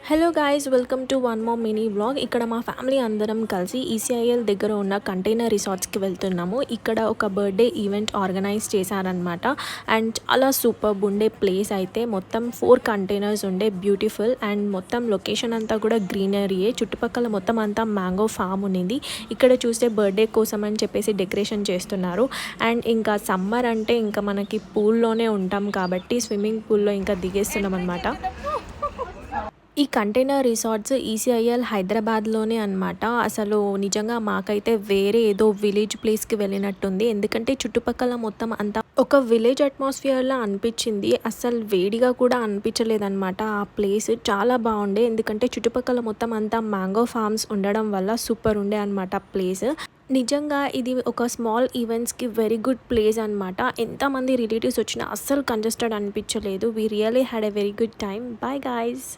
Hello guys, welcome to one more mini vlog. ఇక్కడ మా family అందరం కలిసి ఈసీఐఎల్ దగ్గర ఉన్న కంటైనర్ రిసార్ట్స్కి వెళ్తున్నాము. ఇక్కడ ఒక బర్త్డే ఈవెంట్ ఆర్గనైజ్ చేశారనమాట. అండ్ చాలా సూపర్ ఉండే ప్లేస్ అయితే మొత్తం 4 కంటైనర్స్ ఉండే బ్యూటిఫుల్. అండ్ మొత్తం లొకేషన్ అంతా కూడా గ్రీనరీయే. చుట్టుపక్కల మొత్తం అంతా మ్యాంగో ఫామ్ ఉన్నింది. ఇక్కడ చూస్తే బర్త్డే కోసం అని చెప్పేసి డెకరేషన్ చేస్తున్నారు. అండ్ ఇంకా సమ్మర్ అంటే ఇంకా మనకి పూల్లోనే ఉంటాం కాబట్టి స్విమ్మింగ్ పూల్లో ఇంకా దిగేస్తున్నాం అనమాట. ఈ కంటైనర్ రిసార్ట్స్ ఈసీఐఎల్ హైదరాబాద్లోనే అనమాట. అసలు నిజంగా మాకైతే వేరే ఏదో విలేజ్ ప్లేస్కి వెళ్ళినట్టుంది. ఎందుకంటే చుట్టుపక్కల మొత్తం అంతా ఒక విలేజ్ అట్మాస్ఫియర్లా అనిపించింది. అసలు వేడిగా కూడా అనిపించలేదన్నమాట. ఆ ప్లేస్ చాలా బాగుండే. ఎందుకంటే చుట్టుపక్కల మొత్తం అంతా మ్యాంగో ఫార్మ్స్ ఉండడం వల్ల సూపర్ ఉండే అనమాట ప్లేస్. నిజంగా ఇది ఒక స్మాల్ ఈవెంట్స్కి వెరీ గుడ్ ప్లేస్ అనమాట. ఎంతమంది రిలేటివ్స్ వచ్చినా అస్సలు కంజెస్టెడ్ అనిపించలేదు. We really had a very good time. Bye guys.